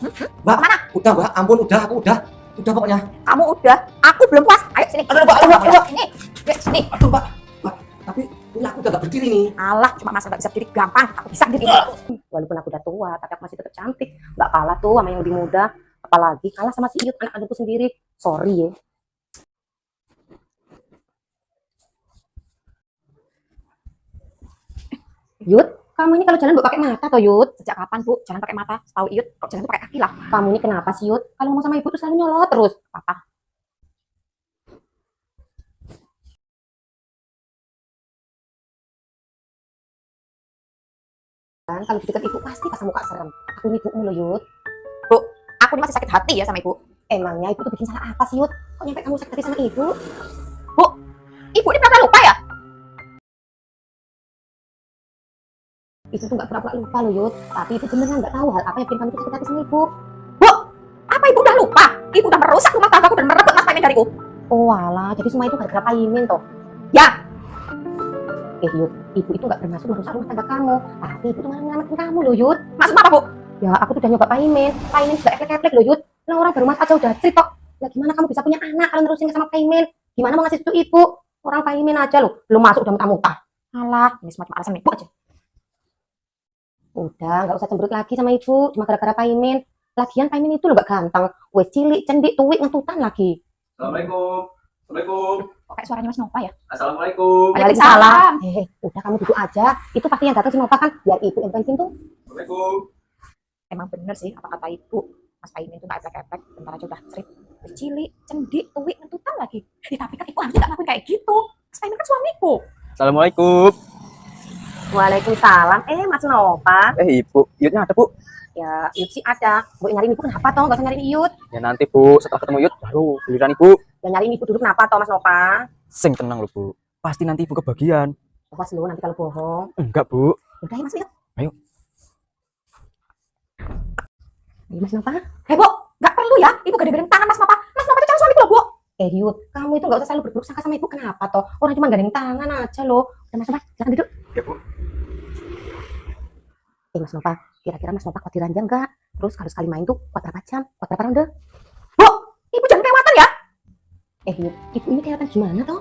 Mbak, Mana? udah Mbak, ampun aku udah pokoknya. Kamu udah, aku belum puas. Ayo sini. Aduh, Mbak, Sini. Yuk, sini. aduh Mbak, tapi ini aku udah gak berdiri nih. Alah, cuma masalah gak bisa berdiri gampang. Aku bisa berdiri. Walaupun aku udah tua, tapi aku masih tetap cantik. Gak kalah tuh sama yang lebih muda. Apalagi kalah sama si Iyut, anak kandungku sendiri. Sorry ya. Yud, kamu ini kalau jalan buat pakai mata toh Yud? Sejak kapan Bu jalan pakai mata? Tahu Yud, kok jalan tuh pakai kaki lah. Kamu ini kenapa sih Yud? Kalau ngomong sama ibu tuh selalu nyolot terus. Apa? Kan kalau di dekat ibu pasti pasang muka serem. Aku ini ibumu loh Yud. Bu, aku ini masih sakit hati ya sama ibu. Emangnya ibu tuh bikin salah apa sih Yud? Kok nyampe kamu sakit hati sama ibu? Bu, ibu ini pernah lupa ya? Itu tuh gak pernah lupa loh Yud. Tapi ibu beneran gak tahu hal apa yang bikin kamu tuh sakit hati sama ibu. Bu, apa ibu udah lupa? Ibu udah merusak rumah tanggaku dan merebut mas Paimin dariku. Oh alah, jadi semua itu gara-gara Paimin toh? Ya. Yud, ibu itu gak bermaksud merusak rumah tangga kamu. Tapi ibu tuh malah nyelamatin kamu loh Yud. Maksud apa Bu? Ya aku tuh udah nyoba Paimin. Paimin sudah efek-efek loh Yud. Lah orang baru mas aja udah cerita. Lah gimana kamu bisa punya anak kalau nerusin sama Paimin? Gimana mau ngasih susu ibu? Orang Paimin aja loh, belum masuk udah muntah-muntah. Alah, ini semacam alasan ibu aja. Udah, nggak usah cemberut lagi sama ibu, cuma gara-gara Paimin. Lagian Paimin itu loh gak ganteng, wes cilik, cendik, tuwik, ngentutan lagi. Assalamualaikum. Assalamualaikum. Kok kayak suaranya Mas Nova ya? Assalamualaikum. Waalaikumsalam. Waalaikumsalam. Udah kamu duduk aja, itu pasti yang datang si Nova kan, biar ibu yang penting tuh. Assalamualaikum. Emang bener sih, apa kata ibu, Mas Paimin tuh gak efek-efek, bentar aja udah trip. Wes cilik, cendik, tuwik, ngentutan lagi. Tapi kan ibu harusnya gak ngelakuin kayak gitu. Mas Paimin kan suamiku. Assalamualaikum. Waalaikumsalam. Mas Nova. Ibu, Yudnya ada, Bu? Ya, Yud sih ada. Bu nyariin ibu kenapa toh? Gak usah nyariin Yud. Ya nanti, Bu, setelah ketemu Yud, baru giliran Ibu. Ya nyariin ibu dulu kenapa toh Mas Nova? Sing tenang loh, Bu. Pasti nanti Ibu kebagian. Awas lu nanti kalau bohong. Enggak, Bu. Udah ya Mas Yud. Ayo. Ayo Mas Nova. Bu, gak perlu ya. Ibu gede-gedein tangan Mas Nova. Mas Nova itu calon suamiku loh, Bu. Yud, kamu itu gak usah selalu berburuk sangka sama ibu. Kenapa toh? Orang cuma gandeng tangan aja loh. Udah Mas Nova, silakan duduk. Ya, Bu. Mas Nova, kira-kira Mas Nova kuat diranjang nggak? Terus kalau sekali main tuh kuat berapa jam? Kuat berapa ronde? Bu, ibu jangan kelewatan ya. Yud, ibu ini kelewatan gimana toh?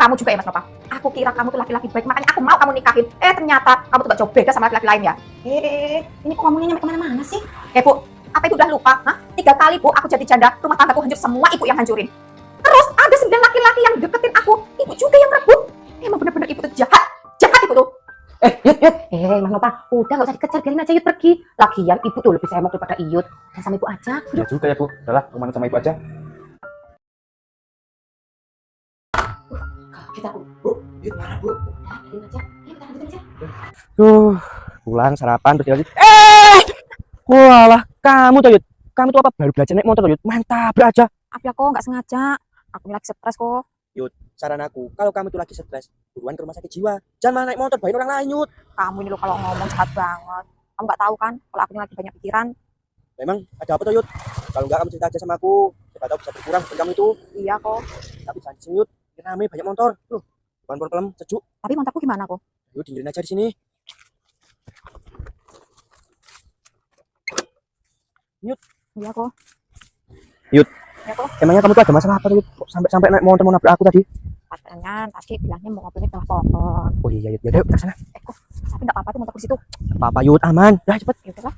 Kamu juga ya Mas Nova. Aku kira kamu tuh laki-laki baik, makanya aku mau kamu nikahin. Ternyata kamu tuh gak jauh beda sama laki-laki lain ya. Ini kok ngomongnya nyampe kemana-mana sih? Bu, apa ibu udah lupa? 3 kali Bu, aku jadi janda, rumah tanggaku hancur semua, ibu yang hancurin. Terus ada 9 laki-laki yang deketin aku, ibu juga yang rebut. Emang bener-bener ibu tuh jahat ibu tuh. Mas Nova, udah gak usah dikejar, biarin aja Yud pergi. Lagian ibu tuh lebih sayang daripada Iyut. Dan sama ibu aja. Ya juga ya, Bu. Udahlah, rumah sama Ibu aja. Kita Bu, Yud marah Bu. biarin aja. Ayo kita lanjutin aja. Pulang sarapan terus lagi. Walah, kamu tuh, Yud. Kamu tuh apa baru belajar naik motor, Yud? Mantap aja. Maaf ya kok, gak sengaja. Aku lagi stres kok. Saran aku, kalau kamu tuh lagi stres, buruan ke rumah sakit jiwa. Jangan malah naik motor bayin orang lain, Yud. Kamu ini lo kalau ngomong jahat banget. Kamu gak tahu kan, kalau aku ini lagi banyak pikiran. Memang ada apa tuh, Yud? Kalau enggak kamu cerita aja sama aku. Siapa tahu bisa berkurang beban kamu itu. Iya kok. Tapi jangan di sini, Yud. Ini rame banyak motor. Loh, bukan problem, sejuk. Tapi motorku gimana kok? Yud, dengerin aja di sini. Yud. Iya kok. Yud. Iya kok. Emangnya kamu tuh ada masalah apa tuh, Yud? Kok sampai naik motor mau nabrak aku tadi? Katanya tadi bilangnya mau ngobrolin tengah pohon. Oh iya, Yud. Ya udah, ke sana. Kok tapi gak apa-apa tuh motorku di situ. Apa-apa, Yud, aman. Dah cepet. Ya udahlah.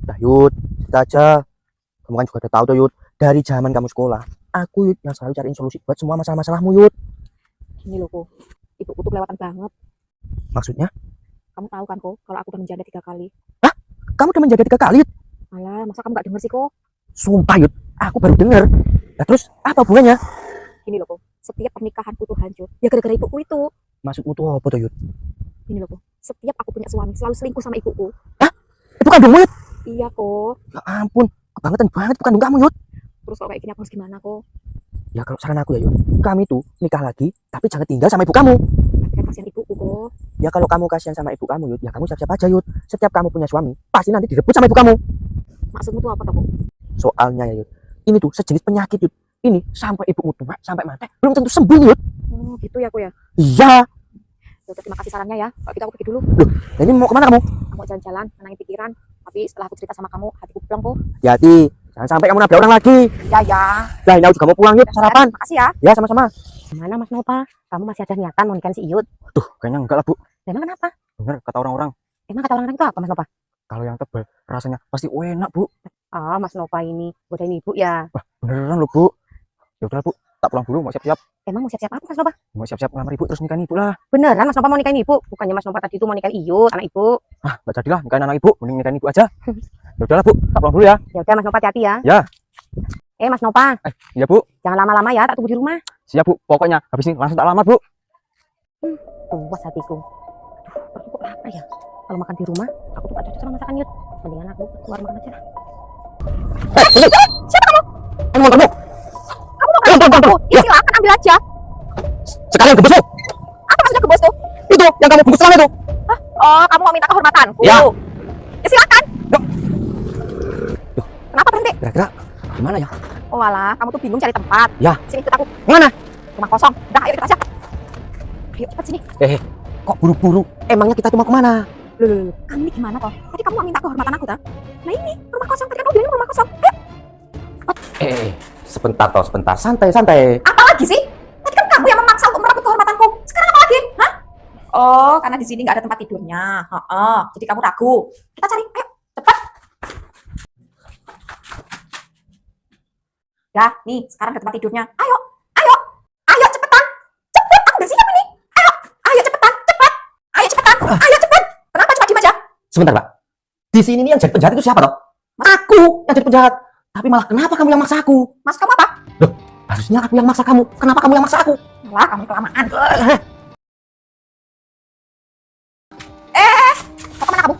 Dah, Yud, kita aja. Kamu kan juga udah tahu tuh, Yud. Dari zaman kamu sekolah, aku, Yud, yang selalu cariin solusi buat semua masalah-masalahmu, Yud. Gini loh kok. Ibuku tuh kelewatan banget. Maksudnya? Kamu tahu kan kok, kalau aku udah menjanda 3 kali. Hah? Kamu udah menjaga 3 kali, Yud? Alah, masa kamu gak denger sih kok? Sumpah, Yud, aku baru denger. Nah, terus apa hubungannya? Gini loh kok, setiap pernikahanku tuh hancur. Ya gara-gara ibuku itu. Maksudmu tuh apa tuh, Yud? Gini loh kok, setiap aku punya suami selalu selingkuh sama ibuku. Hah? Itu kandungmu, Yud? Iya kok. Ya ampun, kebangetan banget itu kandung kamu, Yud. Terus kalau kayak gini aku harus gimana kok? Ya kalau saran aku ya, Yud, kami tuh nikah lagi, tapi jangan tinggal sama ibu kamu. Kan kasihan ibuku kok. Ya kalau kamu kasihan sama ibu kamu, Yud, ya kamu siap-siap aja, Yud. Setiap kamu punya suami, pasti nanti direbut sama ibu kamu. Maksudmu tuh apa tuh kok? Soalnya ya, Yud, ini tuh sejenis penyakit, Yud. Ini sampai ibumu tua, sampai mati, belum tentu sembuh, Yud. Oh gitu ya kok ya. Iya. Ya Yaudah, terima kasih sarannya ya. Kalau gitu aku pergi dulu. Ini mau kemana kamu? Aku mau jalan-jalan, menangin pikiran. Tapi setelah aku cerita sama kamu, hatiku plong kok. Hati-hati, jangan sampai kamu nabrak orang lagi. Ya ya. Nah, ini aku juga mau pulang yuk, sarapan. Makasih ya. Ya, sama-sama. Gimana Mas Nova? Kamu masih ada niatan mau nikahin si Iyut? Duh, kayaknya enggak lah, Bu. Emang kenapa? Bener kata orang-orang, Emang kata orang-orang itu apa Mas Nova? kalau yang tebal rasanya pasti enak, Bu. Ah, Mas Nova ini godain ibu ya. Wah, beneran loh, Bu. Ya udah, Bu. Tak pulang dulu, mau siap-siap. Emang mau siap-siap apa Mas Nova? Mau siap-siap ngelamar Ibu terus nikahin Ibu lah. Beneran Mas Nova mau nikahin ibu? Bukannya Mas Nova tadi itu mau nikahin Iyut, anak ibu. Ah, enggak jadilah nikahin anak Ibu, mending nikahin Ibu aja. Ya udahlah, Bu. Tak pulang dulu ya. Ya udah Mas Nova hati-hati ya. Ya. Mas Nova, Iya, Bu. jangan lama-lama ya, tak tunggu di rumah. Siap, Bu. Pokoknya habis ini langsung tak lamar, Bu. Puas hatiku. Aduh, kok lapar ya? Kalau makan di rumah, aku tuh gak cocok sama masakan Yud. Mendingan aku keluar makan aja lah. Siapa kamu? Ini motormu. Kamu mau ngambil aku? Ya silakan ambil aja. Sekalian gebus, Bu. Apa maksudnya gebos tuh? Itu yang kamu bungkus selama itu. Oh, kamu mau minta kehormatanku? Ya. Ya silakan. Yuk. Kenapa berhenti? Kira-kira gimana ya? Oh alah, kamu tuh bingung cari tempat. Ya. Sini ikut aku. Mana? Rumah kosong. Udah, ayo ikut aja. Ayo cepat sini. Kok buru-buru? Emangnya kita tuh mau kemana? Loh. Kamu ini gimana toh? Tadi kamu mau minta kehormatan aku, toh? Nah ini, rumah kosong. Tadi kan kamu bilang rumah kosong. Ayo. Sebentar toh, sebentar. Santai. Apa lagi sih? Tadi kan kamu yang memaksa untuk merebut kehormatanku. Sekarang apa lagi? Hah? Oh, karena di sini nggak ada tempat tidurnya. Jadi kamu ragu. Kita cari. Ayo, cepat. Ya, nih, sekarang ada tempat tidurnya. Ayo, cepetan. Cepet, aku udah siap ini. Ayo cepetan. Ayo cepet. Kenapa cuma diem aja? Sebentar, Pak. Di sini nih yang jadi penjahat itu siapa toh? Aku yang jadi penjahat. Tapi malah kenapa kamu yang maksa aku? Mas, kamu apa? Harusnya aku yang maksa kamu. Kenapa kamu yang maksa aku? Malah kamu kelamaan. Mau kemana kamu?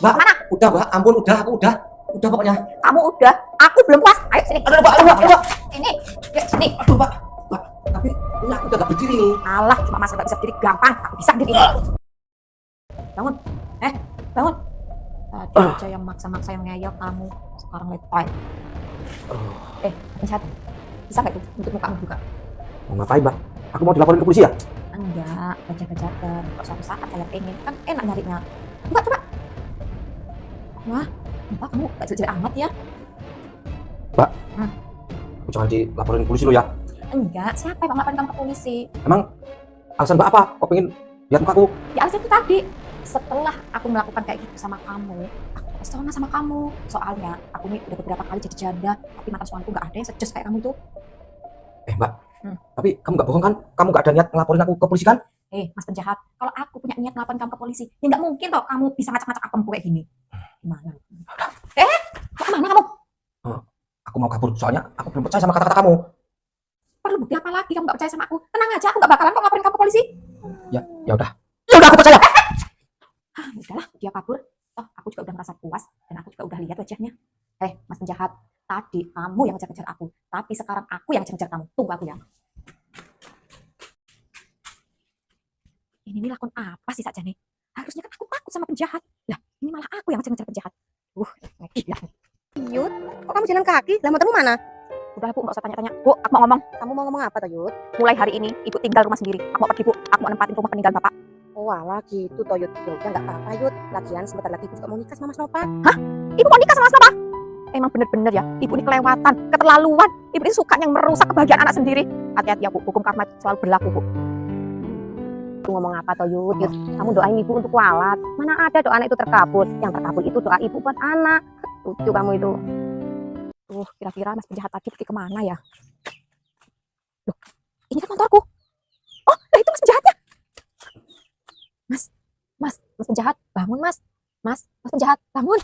Mbak, Kemana? udah, Mbak. Ampun, aku udah. Udah pokoknya. Kamu udah. Aku belum puas. Ayo sini. Aduh, Mbak. Sini. Yuk, sini. Aduh, Mbak. Tapi ini aku udah gak berdiri nih. Alah, cuma Mas nggak bisa berdiri gampang. Aku bisa berdiri. Bangun. Bangun. Tadi aja yang maksa-maksa yang ngeyel kamu. Sekarang letoy. Penjahat. Bisa nggak itu untuk mukamu juga? Mau ngapain, Mbak? Aku mau dilaporin ke polisi ya? Enggak, jaga-jaga. Kalau suatu saat saya pengen, kan enak nyarinya. Enggak, coba. Wah, Mbak, kamu gak jelek-jelek amat ya? Aku jangan dilaporin ke polisi lo ya. Enggak, siapa yang ngapain kamu ke polisi? Emang alasan Mbak apa? Kok pengen lihat mukaku? Ya alasan itu tadi. Setelah aku melakukan kayak gitu sama kamu, aku pesona sama kamu. Soalnya aku nih udah beberapa kali jadi janda, tapi mantan suamiku gak ada yang sejes kayak kamu itu. Mbak. Tapi kamu gak bohong kan? Kamu gak ada niat ngelaporin aku ke polisi kan? Mas penjahat, kalau aku punya niat ngelaporin kamu ke polisi, ya nggak mungkin toh kamu bisa ngacak-ngacak apemku kayak gini. Gimana? Mau kemana kamu? Aku mau kabur, soalnya aku belum percaya sama kata-kata kamu. Perlu bukti apa lagi kamu gak percaya sama aku? Tenang aja, aku gak bakalan kok ngelaporin kamu ke polisi. Ya udah. Ya udah, aku percaya. Udahlah, dia kabur. Toh, aku juga udah merasa puas dan aku juga udah lihat wajahnya. Mas penjahat, tadi kamu yang ngejar-ngejar aku, tapi sekarang aku yang ngejar kamu. Tunggu aku ya. Ini lakon apa sih saja nih? Harusnya kan aku takut sama penjahat. Lah, ini malah aku yang ngejar penjahat. Gila. Yud, kok kamu jalan kaki? Lah motormu mana? Udah Bu, nggak usah tanya-tanya. Bu, aku mau ngomong. Kamu mau ngomong apa toh, Yud? Mulai hari ini, Ibu tinggal rumah sendiri. Aku mau pergi, Bu. Aku mau nempatin rumah peninggalan Bapak. Oh, alah gitu toh, Yud. Ya udah nggak apa-apa, Yud. Lagian sebentar lagi Ibu juga mau nikah sama Mas Nova. Hah? Ibu mau nikah sama Mas Nova? Emang bener-bener ya, Ibu ini kelewatan, keterlaluan. Ibu ini suka yang merusak kebahagiaan anak sendiri. Hati-hati ya, Bu. Hukum karma selalu berlaku, Bu. Ibu ngomong apa toh, Yud? Kamu doain Ibu untuk kualat. Mana ada doa anak itu terkabul. Yang terkabul itu doa Ibu buat anak. Lucu kamu itu. Kira-kira Mas penjahat tadi pergi kemana ya? Loh, ini kan motorku. Oh, lah itu Mas penjahatnya. Mas penjahat, bangun Mas penjahat, bangun.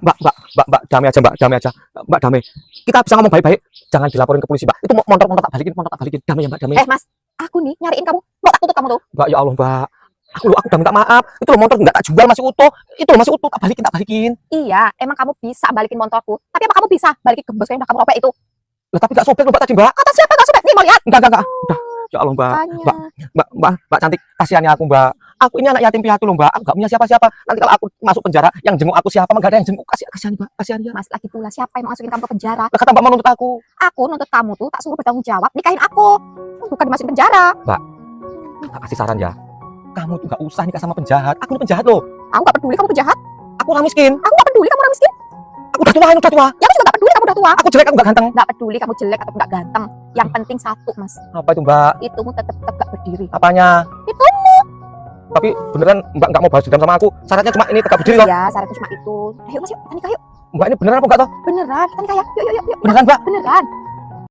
Mbak, damai aja, Mbak, damai. Kita bisa ngomong baik-baik. Jangan dilaporin ke polisi, Mbak. Itu motor tak balikin. Damai ya, Mbak, damai. Mas, aku nih nyariin kamu. Mau tak tutup kamu tuh? Mbak, ya Allah, Mbak. Aku udah minta maaf. Itu loh motor nggak tak jual, masih utuh. Itu loh masih utuh, tak balikin. Iya, emang kamu bisa balikin motorku. Tapi apa kamu bisa balikin gembos yang udah kamu robek itu? Lah, tapi nggak sobek loh, Mbak, tadi, Mbak. Kata siapa nggak sobek? Nih mau lihat? Enggak. Udah. Ya Allah, Mbak. Mbak cantik, kasihannya aku, Mbak. Aku ini anak yatim piatu loh, Mbak. Aku nggak punya siapa-siapa. Nanti kalau aku masuk penjara, yang jenguk aku siapa? Enggak ada yang jenguk. Kasihan, Mbak. Kasihan ya. Mas, lagi pula siapa yang mau masukin kamu ke penjara? Lah, kata Mbak mau nuntut aku. Aku nuntut kamu tuh tak suruh bertanggung jawab, nikahin aku. Bukan dimasukin penjara. Mbak, tak kasih saran ya. kamu tuh gak usah nikah sama penjahat. Aku ini penjahat loh. Aku gak peduli kamu penjahat. Aku orang miskin. Aku gak peduli kamu orang miskin. Aku udah tua, ini udah tua. Ya aku juga gak peduli kamu udah tua. Aku jelek, aku gak ganteng. Gak peduli kamu jelek atau gak ganteng. Yang penting satu, Mas. Apa itu Mbak? Itumu tetap tegak berdiri. Apanya? Itumu. Tapi beneran Mbak gak mau balas dendam sama aku? Syaratnya cuma ini tegak berdiri loh. Iya, syaratnya cuma itu. Ayo Mas, yuk kita nikah yuk. Mbak ini beneran apa enggak toh? Beneran, kita nikah ya. Yuk. Beneran Mbak? Beneran.